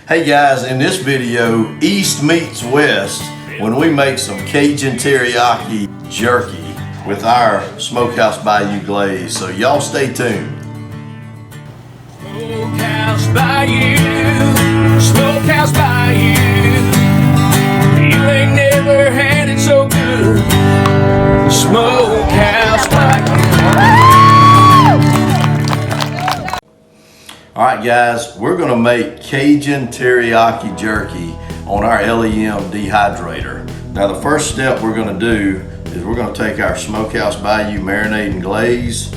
Hey guys, in this video, East meets West when we make some Cajun Teriyaki Jerky with our Smokehouse Bayou glaze. So y'all stay tuned. Smokehouse Bayou, Smokehouse Bayou. You ain't never had it so good. Smokehouse Bayou. Alright guys, we're going to make Cajun Teriyaki Jerky on our LEM dehydrator. Now the first step we're going to do is we're going to take our Smokehouse Bayou marinade and glaze.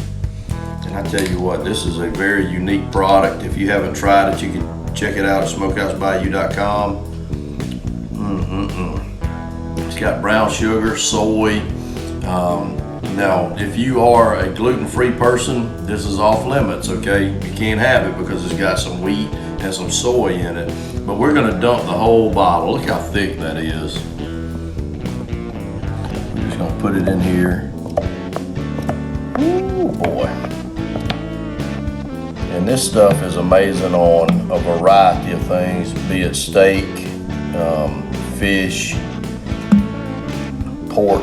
And I tell you what, this is a very unique product. If you haven't tried it, you can check it out at smokehousebayou.com. It's got brown sugar, soy. Now, if you are a gluten-free person, this is off limits, okay? You can't have it because it's got some wheat and some soy in it. But we're gonna dump the whole bottle. Look how thick that is. We're just gonna put it in here. Ooh, boy. And this stuff is amazing on a variety of things, be it steak, fish, pork.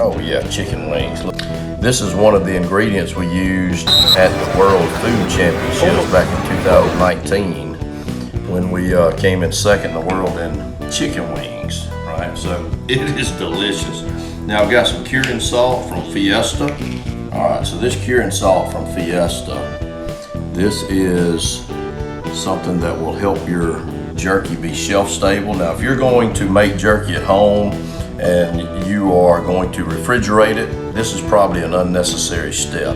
Oh yeah, chicken wings. Look. This is one of the ingredients we used at the World Food Championships back in 2019 when we came in second in the world in chicken wings, right? So it is delicious. Now I've got some curing salt from Fiesta. All right, so this curing salt from Fiesta, this is something that will help your jerky be shelf stable. Now if you're going to make jerky at home and you are going to refrigerate it, this is probably an unnecessary step.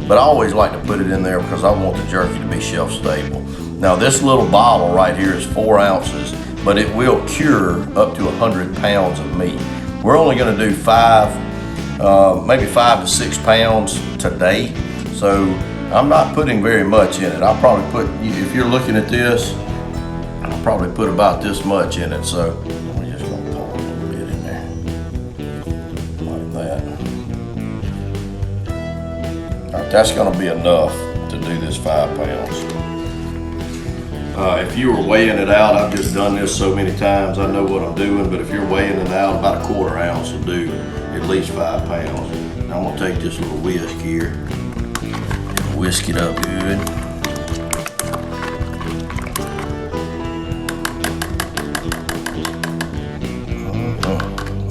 But I always like to put it in there because I want the jerky to be shelf stable. Now this little bottle right here is 4 ounces, but it will cure up to 100 pounds of meat. We're only gonna do maybe 5 to 6 pounds today. So I'm not putting very much in it. I'll probably put, if you're looking at this, I'll probably put about this much in it. So we're just gonna pour a little bit in there, like that. All right, that's gonna be enough to do this 5 pounds. If you were weighing it out, I've just done this so many times, I know what I'm doing, but if you're weighing it out, about 1/4 ounce will do at least 5 pounds. Now I'm gonna take this little whisk here, whisk it up good.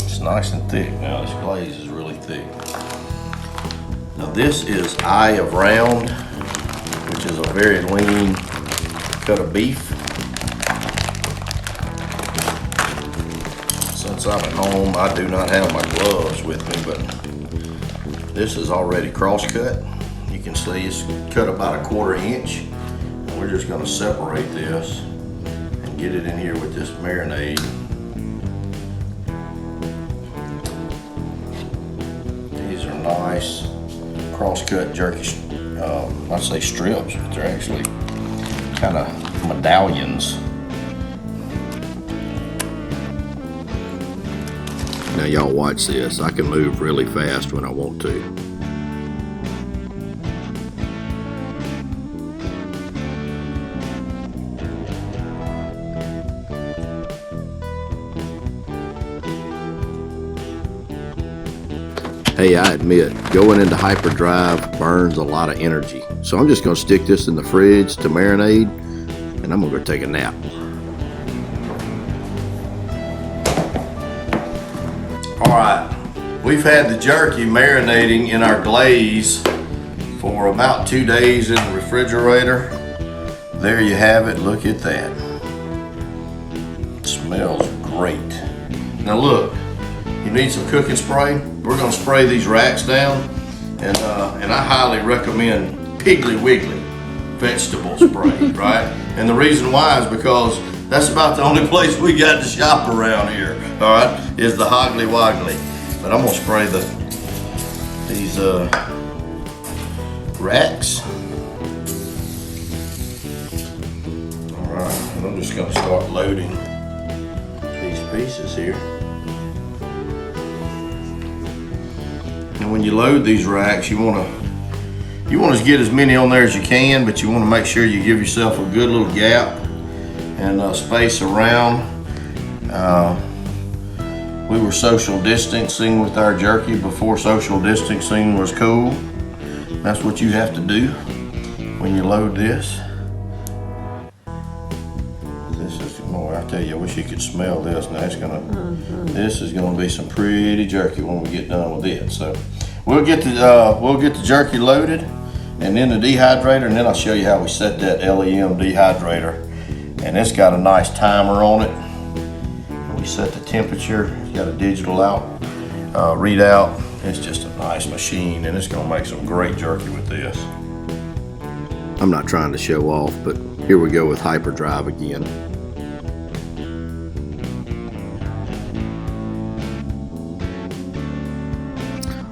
It's nice and thick now. This glaze is really thick. Now this is eye of round, which is a very lean cut of beef. Since I'm at home, I do not have my gloves with me, but this is already cross-cut. You can see it's cut about 1/4 inch. And we're just gonna separate this and get it in here with this marinade. These are nice cross-cut jerky, I'd say strips, but they're actually kind of medallions. Now y'all watch this. I can move really fast when I want to. Hey, I admit, going into hyperdrive burns a lot of energy. So I'm just gonna stick this in the fridge to marinate, and I'm gonna go take a nap. All right, we've had the jerky marinating in our glaze for about 2 days in the refrigerator. There you have it, look at that. It smells great. Now look, you need some cooking spray. We're gonna spray these racks down, and I highly recommend Piggly Wiggly vegetable spray, right? And the reason why is because that's about the only place we got to shop around here, all right, is the Hoggly Woggly. But I'm gonna spray these racks. All right, and I'm just gonna start loading these pieces here. And when you load these racks, you want You want to get as many on there as you can, but you want to make sure you give yourself a good little gap and space around. We were social distancing with our jerky before social distancing was cool. That's what you have to do when you load this. This is more, I tell you, I wish you could smell this. Now it's gonna, this is gonna be some pretty jerky when we get done with it. So we'll get the jerky loaded and then the dehydrator, and then I'll show you how we set that LEM dehydrator. And it's got a nice timer on it. We set the temperature. It's got a digital out readout. It's just a nice machine, and it's gonna make some great jerky with this. I'm not trying to show off, but here we go with hyperdrive again.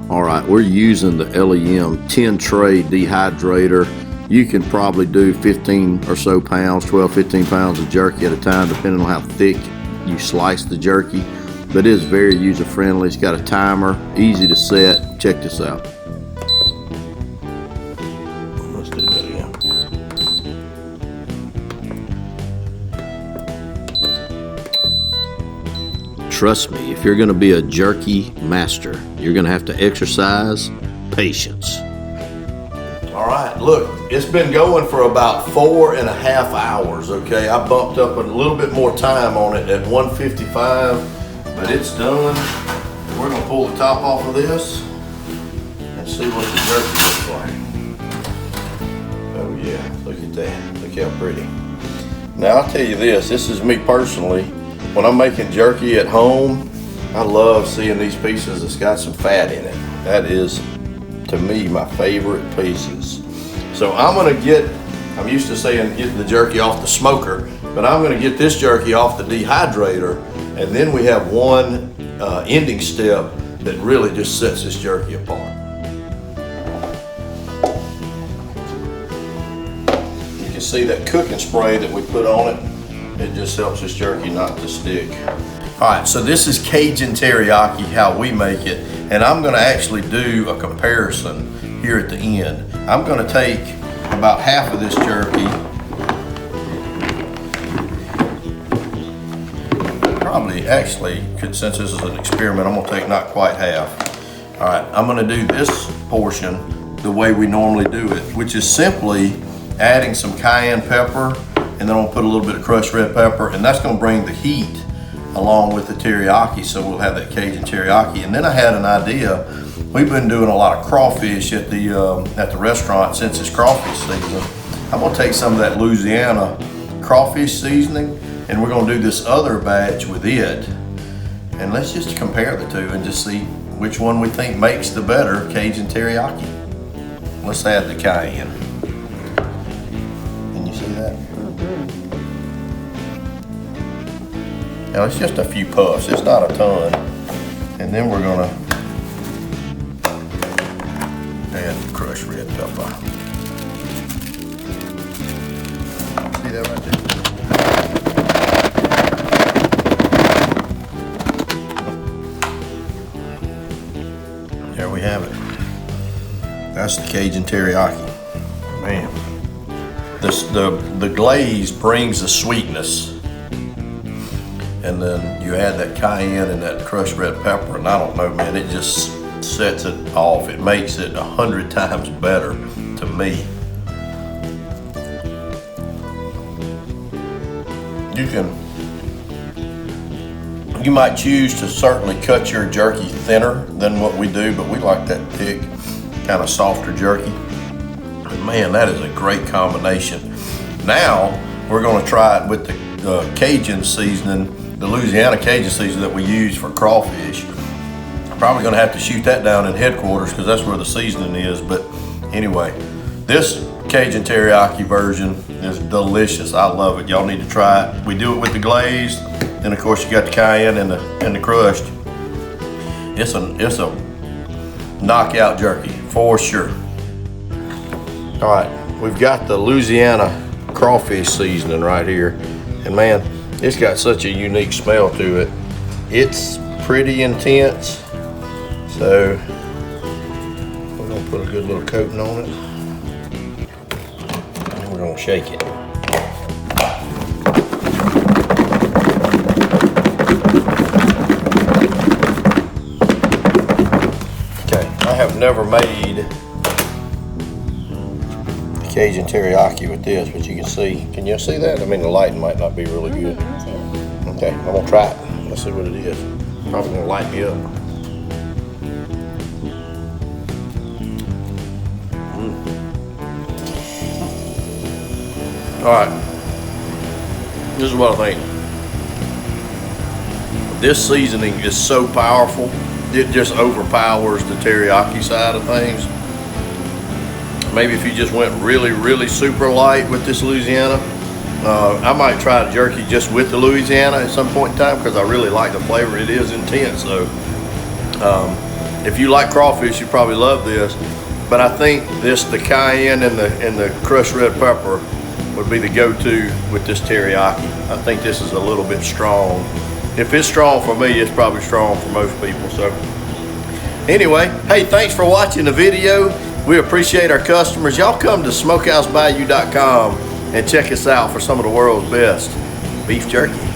All right, we're using the LEM 10 tray dehydrator. You can probably do 15 or so pounds, 12, 15 pounds of jerky at a time, depending on how thick you slice the jerky. But it is very user friendly. It's got a timer, easy to set. Check this out. Let's do that again. Trust me, if you're gonna be a jerky master, you're gonna have to exercise patience. All right, look, it's been going for about 4.5 hours, okay? I bumped up a little bit more time on it at 1:55, but it's done. We're gonna pull the top off of this and see what the jerky looks like. Oh yeah, look at that, look how pretty. Now I'll tell you this is me personally. When I'm making jerky at home, I love seeing these pieces that's got some fat in it. That is, to me, my favorite pieces. So I'm used to saying getting the jerky off the smoker, but I'm gonna get this jerky off the dehydrator, and then we have one ending step that really just sets this jerky apart. You can see that cooking spray that we put on it. It just helps this jerky not to stick. All right, so this is Cajun Teriyaki, how we make it, and I'm gonna actually do a comparison here at the end. I'm gonna take about half of this jerky, probably actually, since this is an experiment, I'm gonna take not quite half. All right, I'm gonna do this portion the way we normally do it, which is simply adding some cayenne pepper, and then I'm gonna put a little bit of crushed red pepper, and that's gonna bring the heat along with the teriyaki, so we'll have that Cajun teriyaki. And then I had an idea. We've been doing a lot of crawfish at the restaurant since it's crawfish season. I'm gonna take some of that Louisiana crawfish seasoning, and we're gonna do this other batch with it. And let's just compare the two and just see which one we think makes the better Cajun teriyaki. Let's add the cayenne. Can you see that? Now it's just a few puffs, it's not a ton. And then we're gonna add crushed red pepper. See that right there? There we have it. That's the Cajun teriyaki. Man, the glaze brings the sweetness. And then you add that cayenne and that crushed red pepper, and I don't know, man, it just sets it off. It makes it 100 times better to me. You might choose to certainly cut your jerky thinner than what we do, but we like that thick, kind of softer jerky. And man, that is a great combination. Now, we're gonna try it with the Cajun seasoning, the Louisiana Cajun seasoning that we use for crawfish. Probably gonna have to shoot that down in headquarters because that's where the seasoning is. But anyway, this Cajun teriyaki version is delicious. I love it. Y'all need to try it. We do it with the glazed, and of course you got the cayenne and the crushed. It's a knockout jerky for sure. All right, we've got the Louisiana crawfish seasoning right here, and man, it's got such a unique smell to it. It's pretty intense, so we're gonna put a good little coating on it. won't shake it. Okay, I have never made Cajun Teriyaki with this, but you can see, can you see that? I mean, the lighting might not be really good. Okay, I'm gonna try it. Let's see what it is. Probably gonna light me up. All right, this is what I think. This seasoning is so powerful, it just overpowers the teriyaki side of things. Maybe if you just went really, really super light with this Louisiana, I might try the jerky just with the Louisiana at some point in time because I really like the flavor. It is intense though. If you like crawfish, you probably love this. But I think the cayenne and the crushed red pepper would be the go-to with this teriyaki. I think this is a little bit strong. If it's strong for me, it's probably strong for most people. So anyway, hey, thanks for watching the video. We appreciate our customers. Y'all come to smokehousebayou.com and check us out for some of the world's best beef jerky.